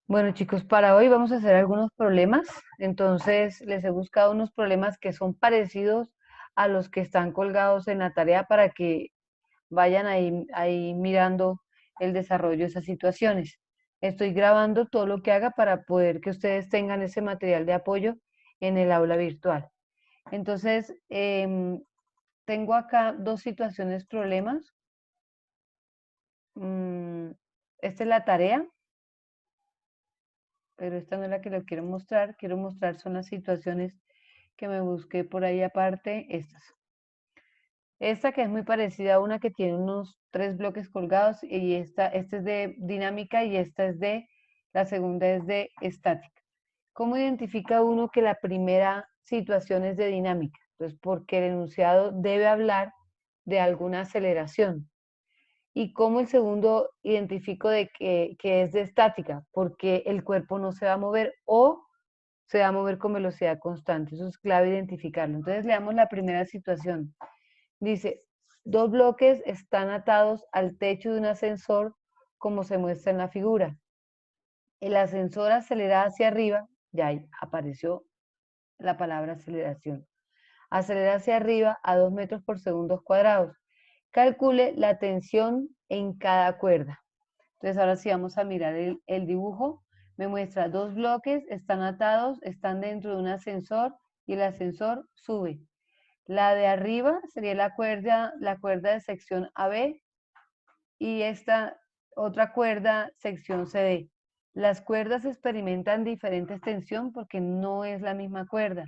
Bueno, chicos, para hoy vamos a hacer algunos problemas. Entonces, les he buscado unos problemas que son parecidos a los que están colgados en la tarea para que vayan ahí mirando el desarrollo de esas situaciones. Estoy grabando todo lo que haga para poder que ustedes tengan ese material de apoyo en el aula virtual. Entonces, tengo acá dos situaciones problemas. Mm, Esta es la tarea, pero esta no es la que les quiero mostrar. Quiero mostrar son las situaciones que me busqué por ahí aparte, estas. Esta que es muy parecida a una que tiene unos 3 bloques colgados y esta es de dinámica y la segunda es de estática. ¿Cómo identifica uno que la primera situación es de dinámica? Pues porque el enunciado debe hablar de alguna aceleración. ¿Y cómo el segundo identifico que es de estática? Porque el cuerpo no se va a mover o se va a mover con velocidad constante. Eso es clave identificarlo. Entonces leamos la primera situación. Dice, 2 bloques están atados al techo de un ascensor como se muestra en la figura. El ascensor acelera hacia arriba, ya ahí apareció la palabra aceleración. Acelera hacia arriba a 2 metros por segundo cuadrados. Calcule la tensión en cada cuerda. Entonces ahora sí vamos a mirar el dibujo. Me muestra 2 bloques, están atados, están dentro de un ascensor y el ascensor sube. La de arriba sería la cuerda de sección AB y esta otra cuerda sección CD. Las cuerdas experimentan diferentes tensión porque no es la misma cuerda.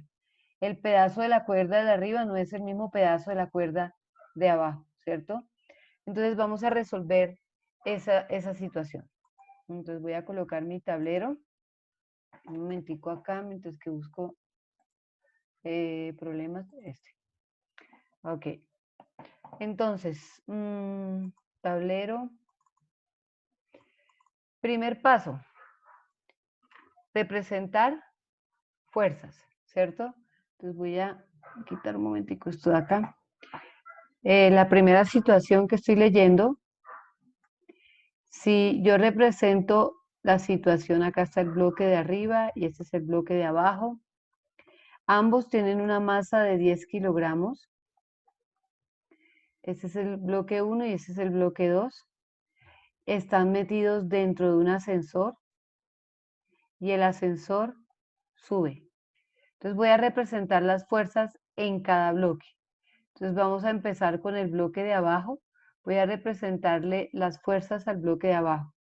El pedazo de la cuerda de arriba no es el mismo pedazo de la cuerda de abajo, ¿cierto? Entonces vamos a resolver esa situación. Entonces voy a colocar mi tablero. Un momentico acá, mientras que busco problemas. Ok. Entonces, tablero. Primer paso, representar fuerzas, ¿cierto? Entonces voy a quitar un momentico esto de acá. La primera situación que estoy leyendo, si yo represento la situación, acá está el bloque de arriba y este es el bloque de abajo. Ambos tienen una masa de 10 kilogramos. Este es el bloque 1 y este es el bloque 2. Están metidos dentro de un ascensor y el ascensor sube. Entonces voy a representar las fuerzas en cada bloque. Entonces vamos a empezar con el bloque de abajo. Voy a representarle las fuerzas al bloque de abajo.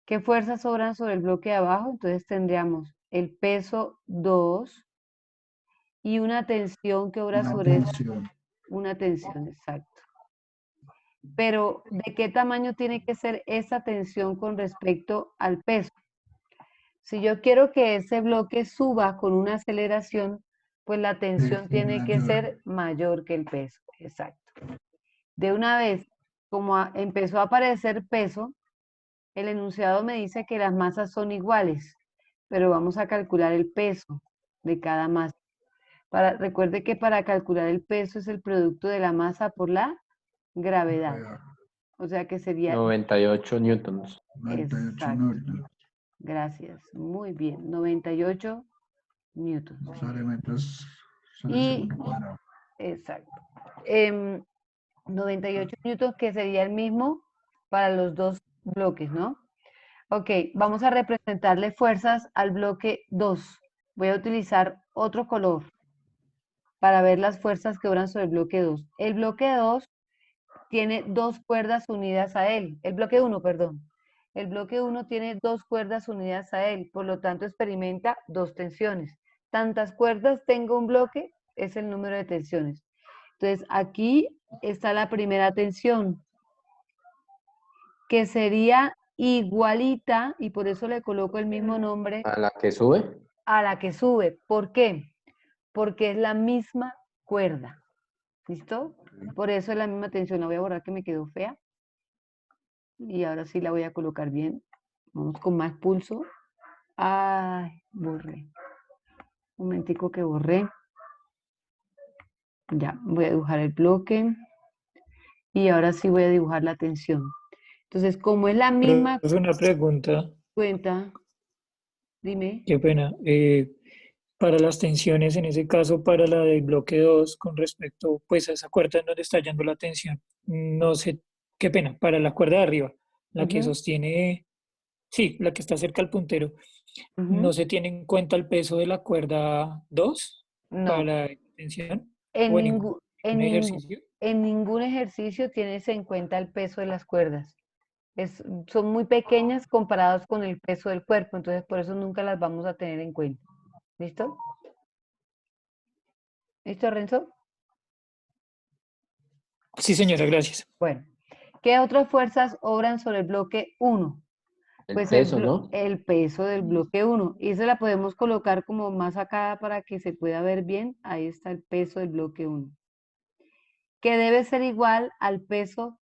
¿Qué fuerzas sobran sobre el bloque de abajo? Entonces tendríamos el peso 2 y una tensión que obra Una sobre eso. tensión. Una tensión, exacto. Pero, ¿de qué tamaño tiene que ser esa tensión con respecto al peso? Si yo quiero que ese bloque suba con una aceleración, pues la tensión tiene que ser mayor que el peso. Exacto. De una vez, como empezó a aparecer peso, el enunciado me dice que las masas son iguales, pero vamos a calcular el peso de cada masa. Recuerde que para calcular el peso es el producto de la masa por la gravedad. O sea que sería 98 newtons. 98 exacto. newtons. Gracias. Muy bien. 98 newtons. Sale metros sobre Y, segundo cuadrado. exacto. 98 newtons, que sería el mismo para los dos bloques, ¿no? Ok, vamos a representarle fuerzas al bloque 2. Voy a utilizar otro color para ver las fuerzas que obran sobre el bloque 2. El bloque 2 tiene 2 cuerdas unidas a él. El bloque 1, perdón. El bloque 1 tiene 2 cuerdas unidas a él, por lo tanto experimenta 2 tensiones. Tantas cuerdas tenga un bloque, es el número de tensiones. Entonces aquí está la primera tensión, que sería igualita, y por eso le coloco el mismo nombre, ¿A la que sube? a la que sube. ¿Por qué? Porque es la misma cuerda. ¿Listo? Por eso es la misma tensión. La voy a borrar que me quedó fea. Y ahora sí la voy a colocar bien. Vamos con más pulso. Ay, borré. Un momentico que borré. Ya, voy a dibujar el bloque. Y ahora sí voy a dibujar la tensión. Entonces, como es la misma Es una pregunta. cuenta, Dime. Qué pena. Para las tensiones, en ese caso, para la del bloque 2 con respecto pues, a esa cuerda en donde está yendo la tensión, no sé, qué pena, para la cuerda de arriba, la que Ujú, sostiene, sí, la que está cerca al puntero, ¿no ujú. se tiene en cuenta el peso de la cuerda 2 para No, la tensión en o en ningún ningún, en ningún, ejercicio? en ningún ejercicio tienes en cuenta el peso de las cuerdas. Son muy pequeñas comparadas con el peso del cuerpo, entonces por eso nunca las vamos a tener en cuenta. ¿Listo? ¿Listo, Renzo? Sí, señora, gracias. Bueno, ¿qué otras fuerzas obran sobre el bloque 1? El Pues peso, ¿no? el peso del bloque 1. Y esa la podemos colocar como más acá para que se pueda ver bien. Ahí está el peso del bloque 1. Que debe ser igual al peso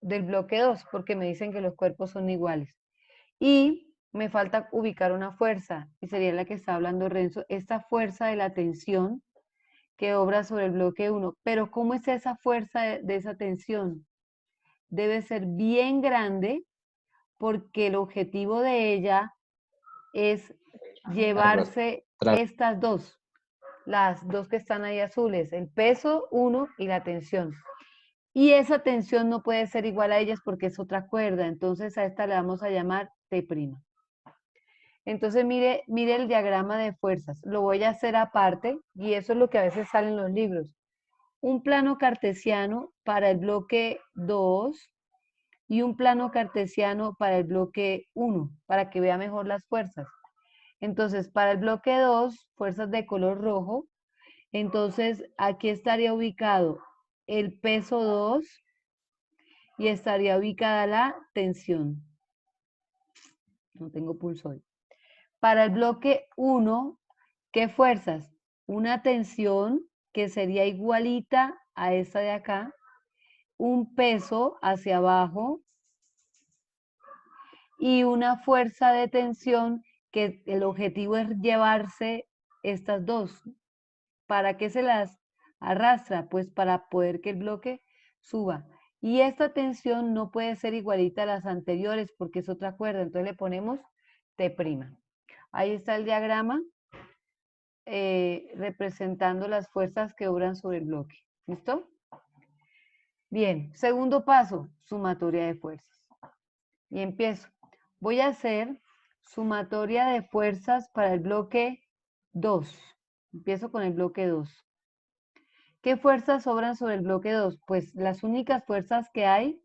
del bloque 2, porque me dicen que los cuerpos son iguales. Y me falta ubicar una fuerza, y sería la que está hablando Renzo, esta fuerza de la tensión que obra sobre el bloque 1. Pero ¿cómo es esa fuerza de esa tensión? Debe ser bien grande porque el objetivo de ella es llevarse Arrastrar. estas dos, las dos que están ahí azules, el peso 1 y la tensión. Y esa tensión no puede ser igual a ellas porque es otra cuerda, entonces a esta le vamos a llamar T'. Entonces mire el diagrama de fuerzas, lo voy a hacer aparte y eso es lo que a veces sale en los libros. Un plano cartesiano para el bloque 2 y un plano cartesiano para el bloque 1, para que vea mejor las fuerzas. Entonces, para el bloque 2, fuerzas de color rojo, entonces aquí estaría ubicado el peso 2 y estaría ubicada la tensión. No tengo pulso hoy. Para el bloque 1, ¿qué fuerzas? Una tensión que sería igualita a esta de acá, un peso hacia abajo y una fuerza de tensión que el objetivo es llevarse estas dos. ¿Para qué se las arrastra? Pues para poder que el bloque suba. Y esta tensión no puede ser igualita a las anteriores porque es otra cuerda. Entonces le ponemos T'. Ahí está el diagrama representando las fuerzas que obran sobre el bloque. ¿Listo? Bien, segundo paso, sumatoria de fuerzas. Y empiezo. Voy a hacer sumatoria de fuerzas para el bloque 2. Empiezo con el bloque 2. ¿Qué fuerzas sobran sobre el bloque 2? Pues las únicas fuerzas que hay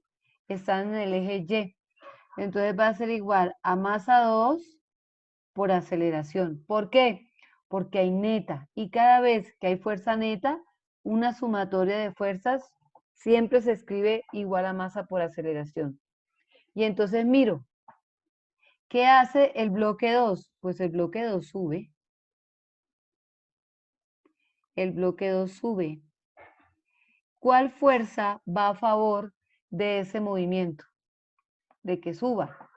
están en el eje Y. Entonces va a ser igual a masa 2 por aceleración. ¿Por qué? Porque hay neta. Y cada vez que hay fuerza neta, una sumatoria de fuerzas siempre se escribe igual a masa por aceleración. Y entonces miro, ¿qué hace el bloque 2? Pues el bloque 2 sube. El bloque 2 sube. ¿Cuál fuerza va a favor de ese movimiento? De que suba.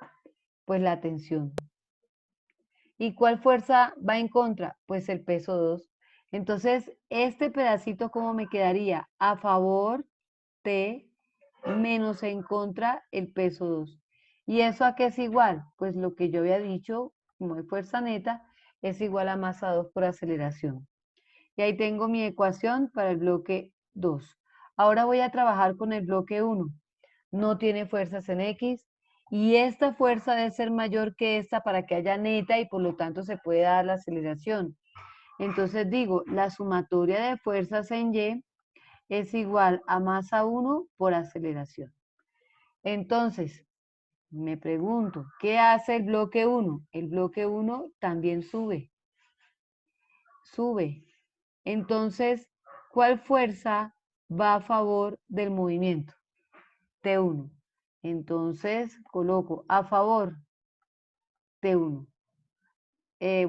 Pues la tensión. ¿Y cuál fuerza va en contra? Pues el peso 2. Entonces, este pedacito, ¿cómo me quedaría? A favor T menos en contra el peso 2. ¿Y eso a qué es igual? Pues lo que yo había dicho, como hay fuerza neta, es igual a masa 2 por aceleración. Y ahí tengo mi ecuación para el bloque 2. Ahora voy a trabajar con el bloque 1. No tiene fuerzas en X y esta fuerza debe ser mayor que esta para que haya neta y por lo tanto se puede dar la aceleración. Entonces digo, la sumatoria de fuerzas en Y es igual a masa 1 por aceleración. Entonces, me pregunto, ¿qué hace el bloque 1? El bloque 1 también sube. Sube. Entonces, ¿cuál fuerza va a favor del movimiento? T1. Entonces, coloco a favor T1.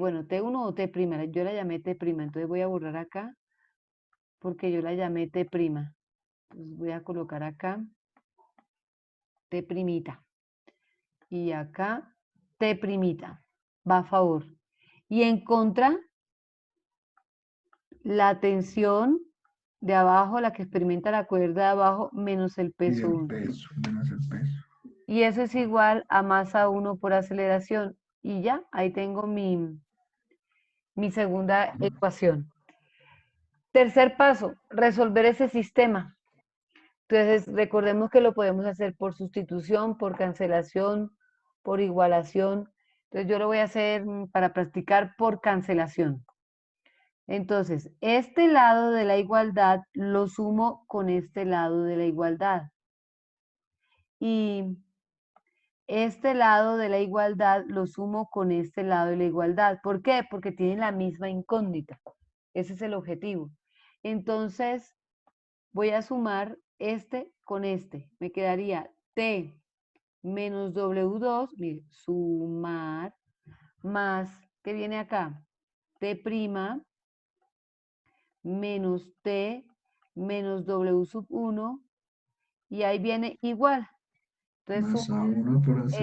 Bueno, T1 o T', yo la llamé T', entonces voy a borrar acá porque yo la llamé T'. Entonces voy a colocar acá T'. Y acá T'. Va a favor. Y en contra, la tensión de abajo, la que experimenta la cuerda de abajo, menos el Y peso el 1. peso, menos el peso. Y eso es igual a masa 1 por aceleración. Y ya, ahí tengo mi segunda ecuación. Tercer paso, resolver ese sistema. Entonces, recordemos que lo podemos hacer por sustitución, por cancelación, por igualación. Entonces, yo lo voy a hacer para practicar por cancelación. Entonces, este lado de la igualdad lo sumo con este lado de la igualdad. Y este lado de la igualdad lo sumo con este lado de la igualdad. ¿Por qué? Porque tienen la misma incógnita. Ese es el objetivo. Entonces, voy a sumar este con este. Me quedaría T menos W2, mire, sumar, más, ¿qué viene acá? T' menos T menos W sub 1, y ahí viene igual. Entonces Más sumo A1 por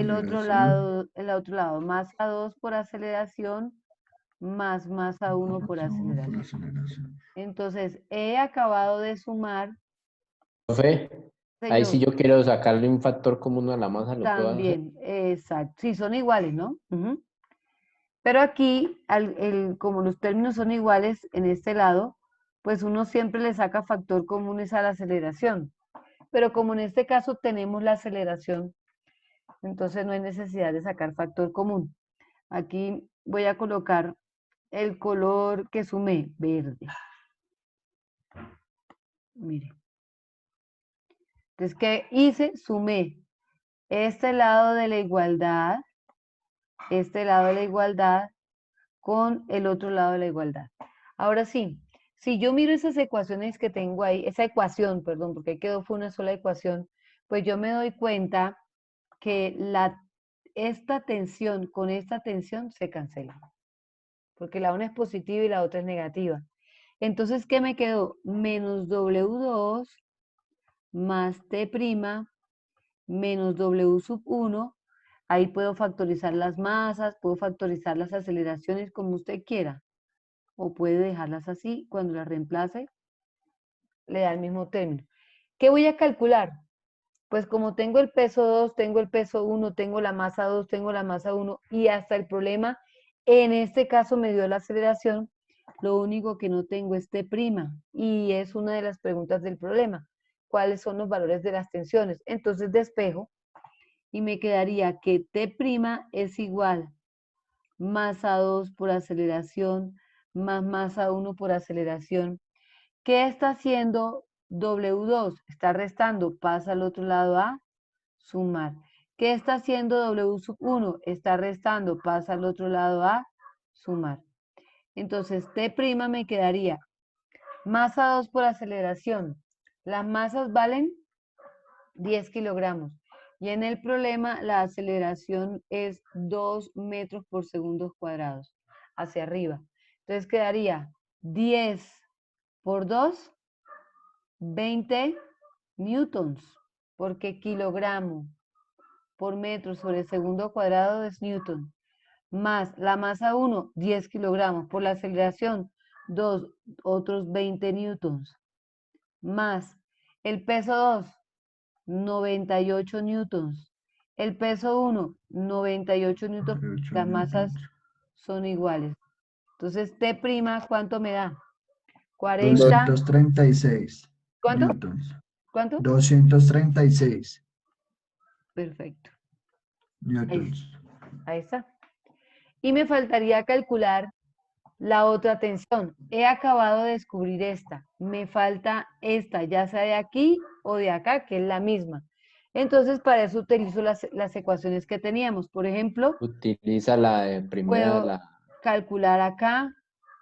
el otro lado, más A2 por aceleración, más A1 por Más A1 por aceleración. aceleración. Entonces, he acabado de sumar, Profe, ahí si señor, yo quiero sacarle un factor común a la masa, ¿lo puedo hacer? también, exacto, sí, son iguales, ¿no? Ujú. Pero aquí, como los términos son iguales en este lado, pues uno siempre le saca factor común a la aceleración. Pero como en este caso tenemos la aceleración, entonces no hay necesidad de sacar factor común. Aquí voy a colocar el color que sumé, verde. Mire. Entonces, ¿qué hice? Sumé este lado de la igualdad, con el otro lado de la igualdad. Ahora sí, si yo miro esas ecuaciones que tengo ahí, esa ecuación, perdón, porque ahí quedó fue una sola ecuación, pues yo me doy cuenta que esta tensión con esta tensión se cancela, porque la una es positiva y la otra es negativa. Entonces, ¿qué me quedó? Menos W2 más T' menos W sub 1. Ahí puedo factorizar las masas, puedo factorizar las aceleraciones como usted quiera. O puede dejarlas así, cuando las reemplace, le da el mismo término. ¿Qué voy a calcular? Pues como tengo el peso 2, tengo el peso 1, tengo la masa 2, tengo la masa 1 y hasta el problema, en este caso me dio la aceleración, lo único que no tengo es T', y es una de las preguntas del problema. ¿Cuáles son los valores de las tensiones? Entonces despejo y me quedaría que T' es igual masa 2 por aceleración más masa 1 por aceleración. ¿Qué está haciendo W2? Está restando, pasa al otro lado a sumar. ¿Qué está haciendo W sub 1? Está restando, pasa al otro lado a sumar. Entonces, T' me quedaría masa 2 por aceleración. Las masas valen 10 kilogramos. Y en el problema la aceleración es 2 metros por segundo cuadrados hacia arriba. Entonces quedaría 10 por 2, 20 newtons, porque kilogramo por metro sobre segundo cuadrado es newton. Más la masa 1, 10 kilogramos. Por la aceleración, 2, otros 20 newtons. Más el peso 2, 98 newtons. El peso 1, 98 newtons. 98 Las masas newtons. son iguales. Entonces, T', ¿cuánto me da? 40. 236 ¿Cuánto? newtons. ¿Cuánto? 236 Perfecto. newtons. Ahí está. Y me faltaría calcular la otra tensión. He acabado de descubrir esta. Me falta esta, ya sea de aquí o de acá, que es la misma. Entonces, para eso utilizo las ecuaciones que teníamos. Por ejemplo, Utiliza la de primera, puedo calcular acá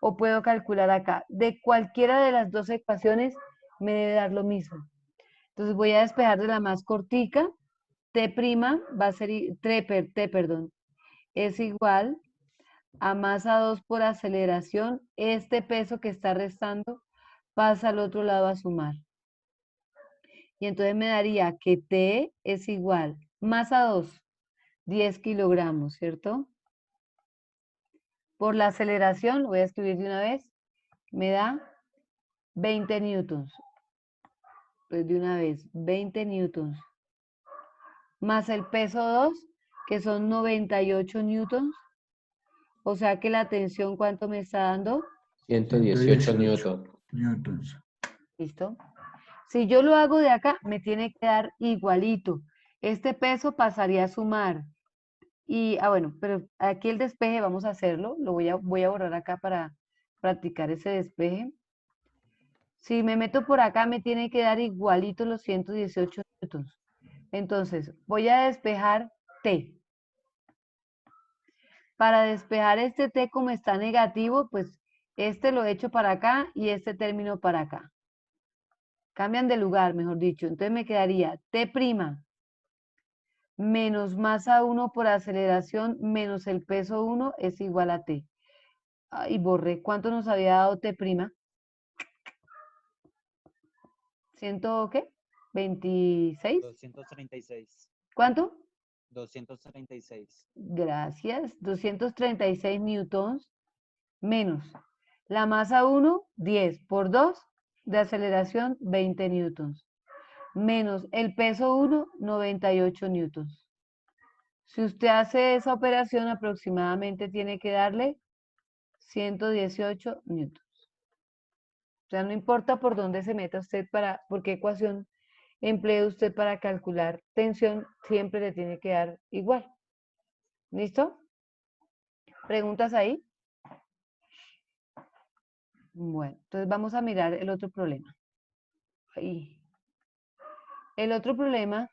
o puedo calcular acá. De cualquiera de las dos ecuaciones me debe dar lo mismo. Entonces voy a despejar de la más cortica. T' va a ser, perdón, es igual a masa 2 por aceleración. Este peso que está restando pasa al otro lado a sumar. Y entonces me daría que T es igual, masa 2, 10 kilogramos, ¿cierto? Por la aceleración, lo voy a escribir de una vez, me da 20 newtons. Pues de una vez, 20 newtons. Más el peso 2, que son 98 newtons, O sea que la tensión, ¿cuánto me está dando? 118 newton. newtons. ¿Listo? Si yo lo hago de acá, me tiene que dar igualito. Este peso pasaría a sumar. Y, bueno, pero aquí el despeje vamos a hacerlo. Voy a borrar acá para practicar ese despeje. Si me meto por acá, me tiene que dar igualito los 118 newtons. Entonces, voy a despejar T. Para despejar este T como está negativo, pues este lo echo para acá y este término para acá. Cambian de lugar, mejor dicho. Entonces me quedaría T' menos masa 1 por aceleración menos el peso 1 es igual a T. Y borré. ¿Cuánto nos había dado T'? ¿100 qué? ¿26? 236. ¿Cuánto? 236. Gracias. 236 newtons menos la masa 1, 10 por 2 de aceleración, 20 newtons. Menos el peso 1, 98 newtons. Si usted hace esa operación, aproximadamente tiene que darle 118 newtons. O sea, no importa por dónde se meta usted por qué ecuación emplee usted para calcular tensión, siempre le tiene que dar igual. ¿Listo? ¿Preguntas ahí? Bueno, entonces vamos a mirar el otro problema. Ahí. El otro problema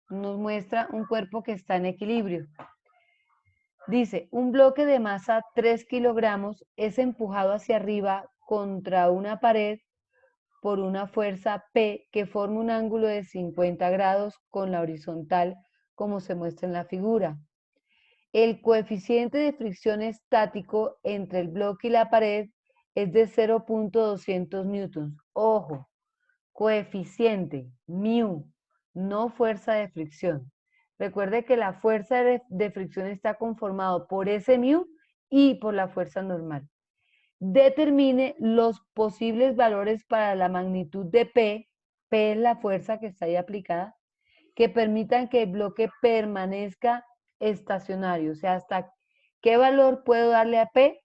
nos muestra un cuerpo que está en equilibrio. Dice, un bloque de masa 3 kilogramos es empujado hacia arriba contra una pared por una fuerza P que forma un ángulo de 50 grados con la horizontal, como se muestra en la figura. El coeficiente de fricción estático entre el bloque y la pared es de 0.200 newtons. Ojo, coeficiente, μ, no fuerza de fricción. Recuerde que la fuerza de fricción está conformado por ese μ y por la fuerza normal. Determine los posibles valores para la magnitud de P, P es la fuerza que está ahí aplicada, que permitan que el bloque permanezca estacionario. O sea, hasta qué valor puedo darle a P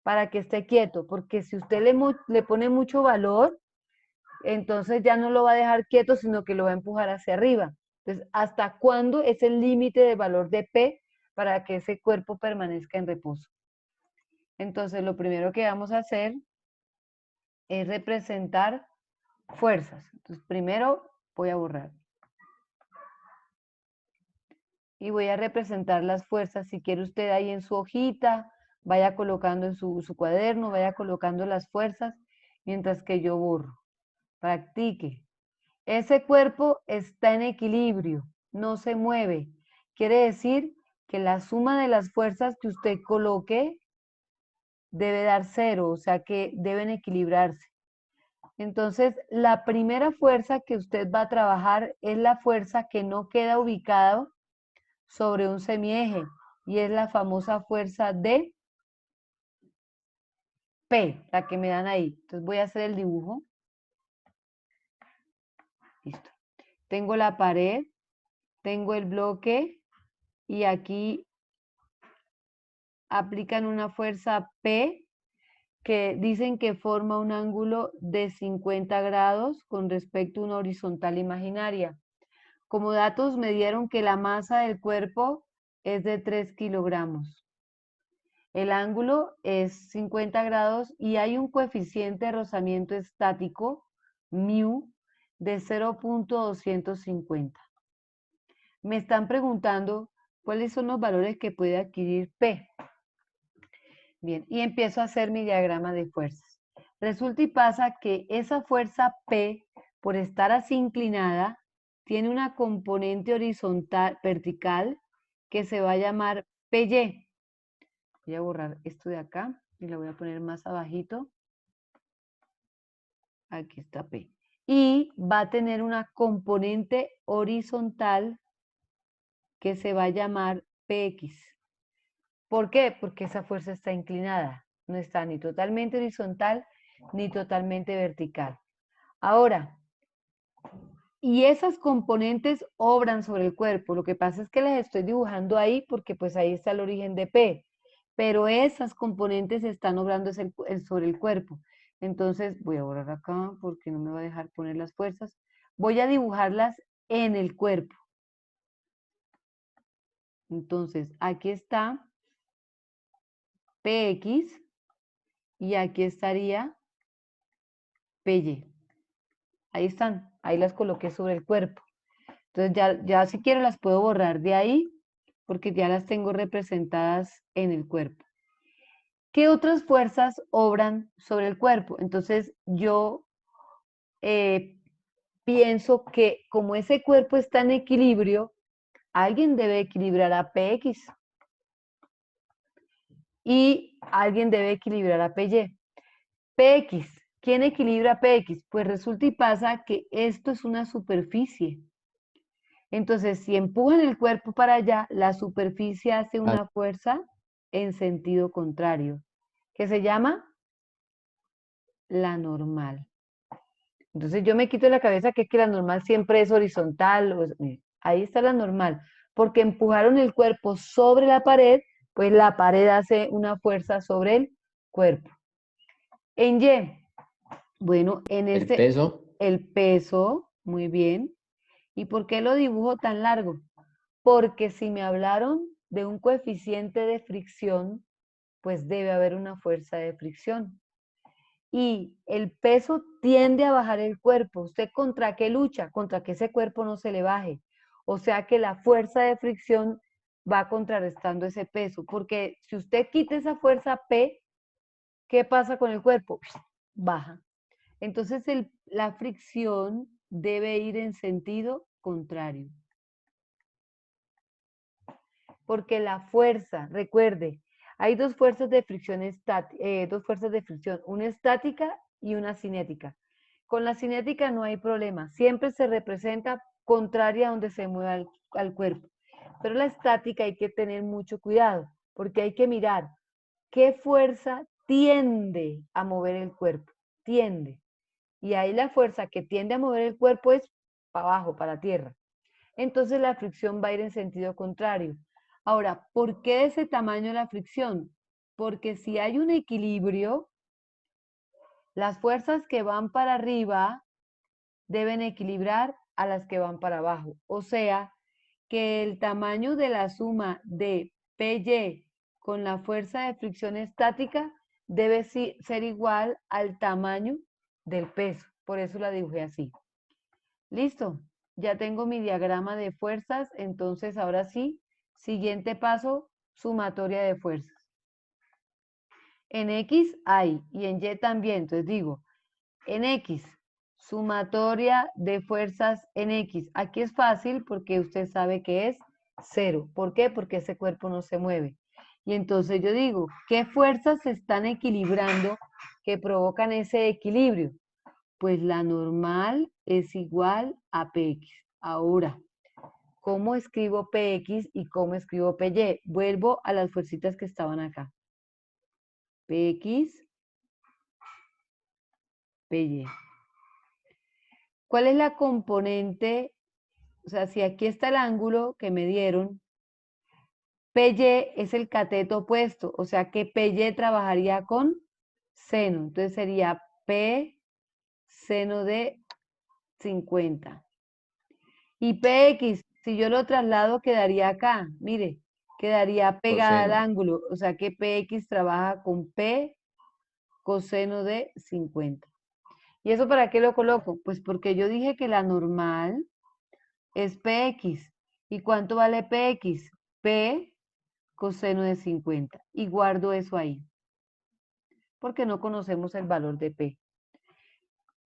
para que esté quieto, porque si usted le pone mucho valor, entonces ya no lo va a dejar quieto, sino que lo va a empujar hacia arriba. Entonces, ¿hasta cuándo es el límite de valor de P para que ese cuerpo permanezca en reposo? Entonces, lo primero que vamos a hacer es representar fuerzas. Entonces, primero voy a borrar. Y voy a representar las fuerzas. Si quiere usted ahí en su hojita, vaya colocando en su cuaderno, vaya colocando las fuerzas, mientras que yo borro. Practique. Ese cuerpo está en equilibrio, no se mueve. Quiere decir que la suma de las fuerzas que usted coloque debe dar 0, o sea que deben equilibrarse. Entonces, la primera fuerza que usted va a trabajar es la fuerza que no queda ubicada sobre un semieje y es la famosa fuerza de P, la que me dan ahí. Entonces voy a hacer el dibujo. Listo. Tengo la pared, tengo el bloque y aquí aplican una fuerza P que dicen que forma un ángulo de 50 grados con respecto a una horizontal imaginaria. Como datos me dieron que la masa del cuerpo es de 3 kilogramos. El ángulo es 50 grados y hay un coeficiente de rozamiento estático, μ, de 0.250. Me están preguntando cuáles son los valores que puede adquirir P. Bien, y empiezo a hacer mi diagrama de fuerzas. Resulta y pasa que esa fuerza P, por estar así inclinada, tiene una componente horizontal, vertical, que se va a llamar PY. Voy a borrar esto de acá y lo voy a poner más abajito. Aquí está P. Y va a tener una componente horizontal que se va a llamar PX. ¿Por qué? Porque esa fuerza está inclinada. No está ni totalmente horizontal ni totalmente vertical. Ahora, y esas componentes obran sobre el cuerpo. Lo que pasa es que las estoy dibujando ahí porque pues ahí está el origen de P. pero esas componentes están obrando sobre el cuerpo. Entonces voy a borrar acá porque no me va a dejar poner las fuerzas. Voy a dibujarlas en el cuerpo. Entonces aquí está PX y aquí estaría PY. Ahí están, ahí las coloqué sobre el cuerpo. Entonces ya si quiero las puedo borrar de ahí porque ya las tengo representadas en el cuerpo. ¿Qué otras fuerzas obran sobre el cuerpo? Entonces yo pienso que como ese cuerpo está en equilibrio, alguien debe equilibrar a PX y alguien debe equilibrar a PY. PX, ¿quién equilibra a PX? Pues resulta y pasa que esto es una superficie. Entonces, si empujan el cuerpo para allá, la superficie hace una fuerza en sentido contrario, que se llama la normal. Entonces yo me quito de la cabeza que es que la normal siempre es horizontal. Ahí está la normal. Porque empujaron el cuerpo sobre la pared, pues la pared hace una fuerza sobre el cuerpo. En Y, bueno, en El peso. el peso, muy bien. ¿Y por qué lo dibujo tan largo? Porque si me hablaron de un coeficiente de fricción, pues debe haber una fuerza de fricción. Y el peso tiende a bajar el cuerpo. ¿Usted contra qué lucha? Contra que ese cuerpo no se le baje. O sea que la fuerza de fricción va contrarrestando ese peso. Porque si usted quita esa fuerza P, ¿qué pasa con el cuerpo? Baja. Entonces la fricción debe ir en sentido contrario. Porque la fuerza, recuerde, hay dos fuerzas de fricción, una estática y una cinética. Con la cinética no hay problema, siempre se representa contraria a donde se mueva al cuerpo. Pero la estática hay que tener mucho cuidado, porque hay que mirar qué fuerza tiende a mover el cuerpo, tiende. Y ahí la fuerza que tiende a mover el cuerpo es para abajo, para la tierra. Entonces la fricción va a ir en sentido contrario. Ahora, ¿por qué ese tamaño la fricción? Porque si hay un equilibrio, las fuerzas que van para arriba deben equilibrar a las que van para abajo. O sea, que el tamaño de la suma de PY con la fuerza de fricción estática debe ser igual al tamaño del peso. Por eso la dibujé así. Listo, ya tengo mi diagrama de fuerzas, entonces ahora sí, siguiente paso, sumatoria de fuerzas. En X hay y en Y también, entonces digo, en X, sumatoria de fuerzas en X. Aquí es fácil porque usted sabe que es 0. ¿Por qué? Porque ese cuerpo no se mueve. Y entonces yo digo, ¿qué fuerzas se están equilibrando que provocan ese equilibrio? Pues la normal es igual a PX. Ahora, ¿cómo escribo PX y cómo escribo PY? Vuelvo a las fuercitas que estaban acá. PX, PY. ¿Cuál es la componente? O sea, si aquí está el ángulo que me dieron, PY es el cateto opuesto, o sea que PY trabajaría con seno. Entonces sería P seno de 50. Y PX, si yo lo traslado, quedaría acá. Mire, quedaría pegada al Coseno. ángulo. O sea que PX trabaja con P coseno de 50. ¿Y eso para qué lo coloco? Pues porque yo dije que la normal es PX. ¿Y cuánto vale PX? P coseno de 50. Y guardo eso ahí. Porque no conocemos el valor de P.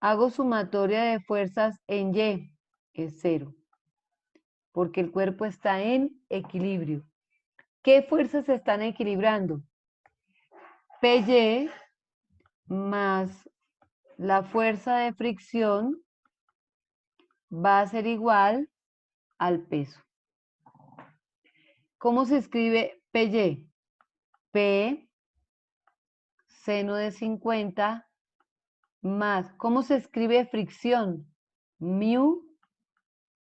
Hago sumatoria de fuerzas en Y. Es 0. Porque el cuerpo está en equilibrio. ¿Qué fuerzas se están equilibrando? PY más la fuerza de fricción va a ser igual al peso. ¿Cómo se escribe PY? P seno de 50 más, ¿cómo se escribe fricción? Mu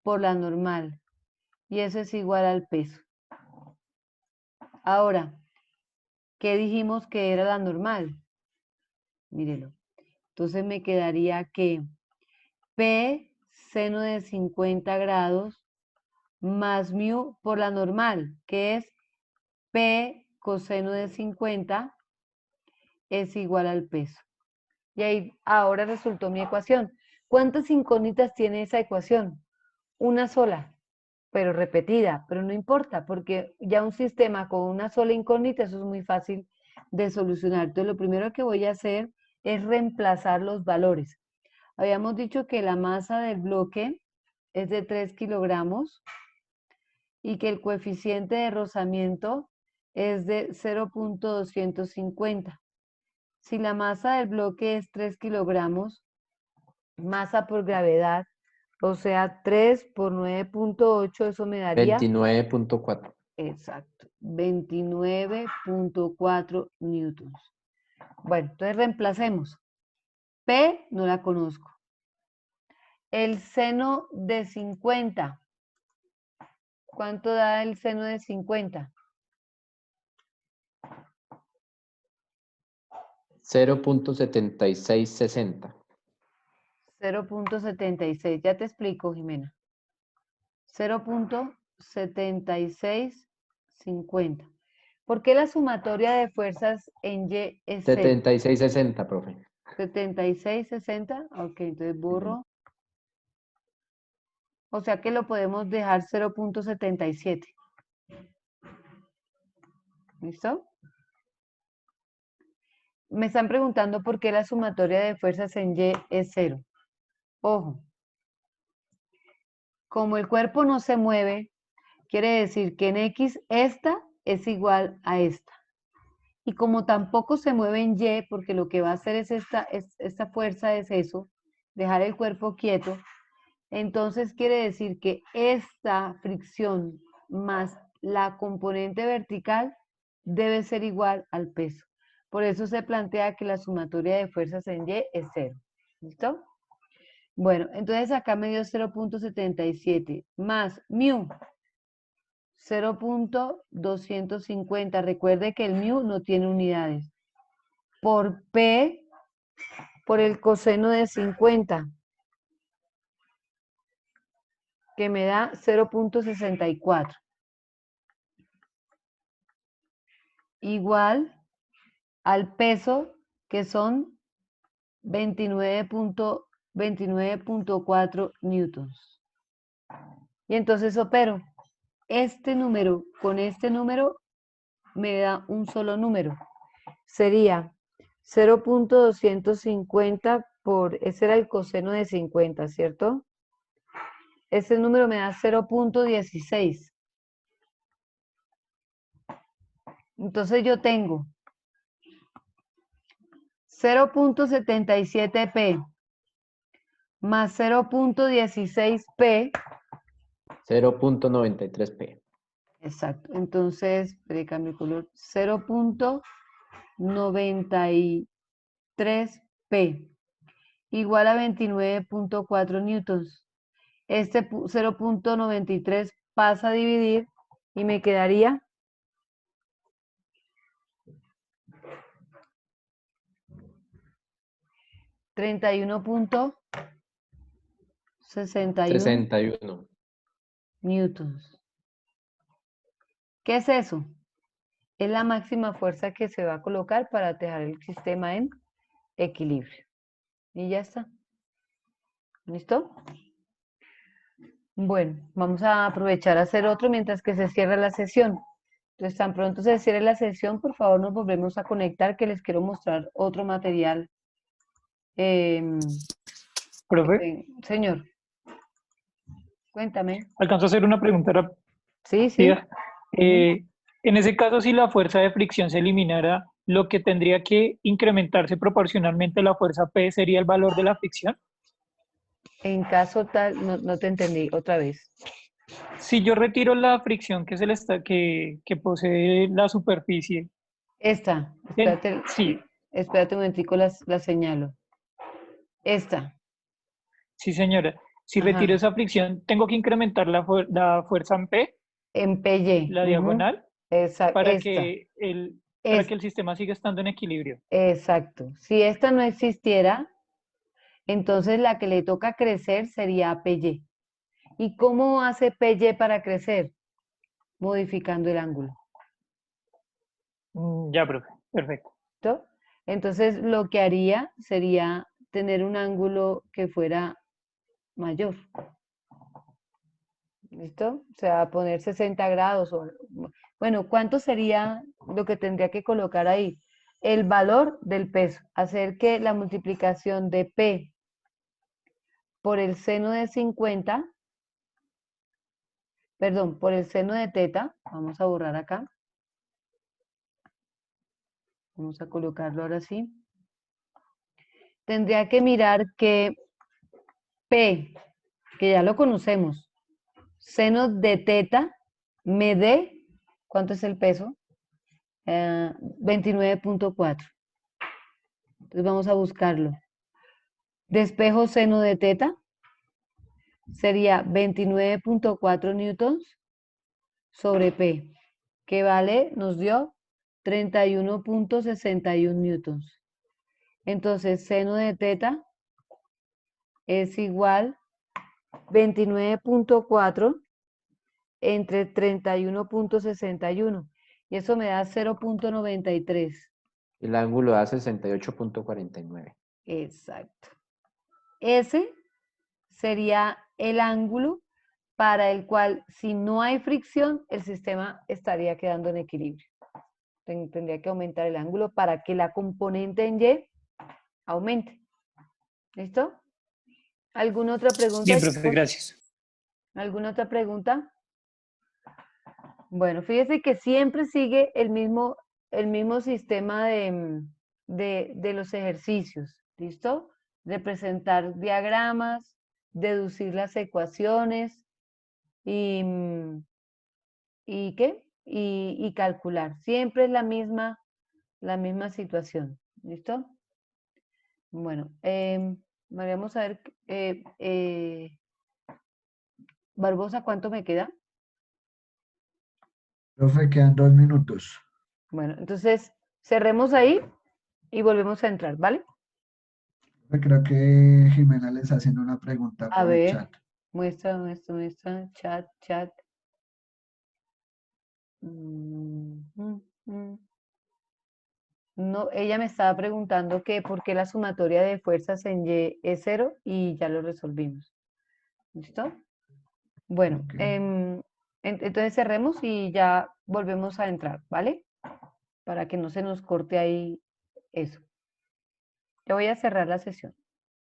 por la normal. Y eso es igual al peso. Ahora, ¿qué dijimos que era la normal? Mírelo. Entonces me quedaría que P seno de 50 grados más mu por la normal, que es P coseno de 50 es igual al peso. Y ahí ahora resultó mi ecuación. ¿Cuántas incógnitas tiene esa ecuación? Una sola, pero repetida, pero no importa, porque ya un sistema con una sola incógnita, eso es muy fácil de solucionar. Entonces, lo primero que voy a hacer es reemplazar los valores. Habíamos dicho que la masa del bloque es de 3 kilogramos y que el coeficiente de rozamiento es de 0.250. Si la masa del bloque es 3 kilogramos, masa por gravedad, o sea, 3 por 9.8, eso me daría, 29.4. exacto, 29.4 newtons. Bueno, entonces reemplacemos. P no la conozco. El seno de 50. ¿Cuánto da el seno de 50? 0.7660. 0.76. Ya te explico, Jimena. 0.7650. ¿Por qué la sumatoria de fuerzas en Y es 0? 7660, profe. 7660. Ok, entonces borro. O sea que lo podemos dejar 0.77. ¿Listo? Me están preguntando por qué la sumatoria de fuerzas en Y es 0. Ojo. Como el cuerpo no se mueve, quiere decir que en X esta es igual a esta. Y como tampoco se mueve en Y, porque lo que va a hacer es esta fuerza es eso, dejar el cuerpo quieto, entonces quiere decir que esta fricción más la componente vertical debe ser igual al peso. Por eso se plantea que la sumatoria de fuerzas en Y es 0. ¿Listo? Bueno, entonces acá me dio 0.77 más mu 0.250. Recuerde que el mu no tiene unidades. Por P por el coseno de 50, que me da 0.64. Igual al peso, que son 29.4 newtons. Y entonces opero. Este número con este número me da un solo número. Sería 0.250 por, ese era el coseno de 50, ¿cierto? Ese número me da 0.16. Entonces yo tengo 0.77p más 0.16p. 0.93p. Exacto. Entonces, cambio de color. 0.93p igual a 29.4 newtons. Este 0.93 pasa a dividir y me quedaría 31.61 61. newtons. ¿Qué es eso? Es la máxima fuerza que se va a colocar para dejar el sistema en equilibrio. Y ya está. ¿Listo? Bueno, vamos a aprovechar a hacer otro mientras que se cierra la sesión. Entonces, tan pronto se cierre la sesión, por favor nos volvemos a conectar que les quiero mostrar otro material. Profe, Señor, cuéntame. alcanzo a hacer una pregunta Sí, sí. rápida. En ese caso, si la fuerza de fricción se eliminara, lo que tendría que incrementarse proporcionalmente a la fuerza P sería el valor de la fricción. En caso tal, no te entendí otra vez. Si yo retiro la fricción que posee la superficie, Esta, espérate, sí, espérate un momentico, la señalo. Esta. sí señora, si Ajá. retiro esa fricción, tengo que incrementar la fuerza en P, En PY. la diagonal, Esa, para esta. que Para Es, que el sistema siga estando en equilibrio. exacto. Si esta no existiera, entonces la que le toca crecer sería PY. ¿Y cómo hace PY para crecer? Modificando el ángulo. Ya, profe. Perfecto. ¿Listo? Entonces lo que haría sería tener un ángulo que fuera mayor. ¿Listo? O sea, poner 60 grados. Bueno, ¿cuánto sería lo que tendría que colocar ahí? El valor del peso. Hacer que la multiplicación de P por el seno de 50, perdón, por el seno de teta, vamos a borrar acá. Vamos a colocarlo ahora sí. Tendría que mirar que P, que ya lo conocemos, seno de teta me dé, ¿cuánto es el peso? 29.4. Entonces vamos a buscarlo. Despejo seno de teta sería 29.4 newtons sobre P, que vale, nos dio 31.61 newtons. Entonces, seno de teta es igual 29.4 entre 31.61. Y eso me da 0.93. El ángulo da 68.49. Exacto. Ese sería el ángulo para el cual, si no hay fricción, el sistema estaría quedando en equilibrio. Tendría que aumentar el ángulo para que la componente en Y aumente. ¿Listo? ¿Alguna otra pregunta? Bien, profe, chicos? gracias. ¿Alguna otra pregunta? Bueno, fíjese que siempre sigue el mismo sistema de los ejercicios. ¿Listo? Representar diagramas, deducir las ecuaciones y, ¿y qué? Y calcular. Siempre es la misma situación. ¿Listo? Bueno, vamos a ver, Barbosa, ¿cuánto me queda? Profe, quedan 2 minutos. Bueno, entonces cerremos ahí y volvemos a entrar, ¿vale? Creo que Jimena les está haciendo una pregunta A por el ver, chat. muestra, chat. No, ella me estaba preguntando que por qué la sumatoria de fuerzas en Y es 0 y ya lo resolvimos. ¿Listo? Bueno, Ok. entonces cerremos y ya volvemos a entrar, ¿vale? Para que no se nos corte ahí eso. Yo voy a cerrar la sesión.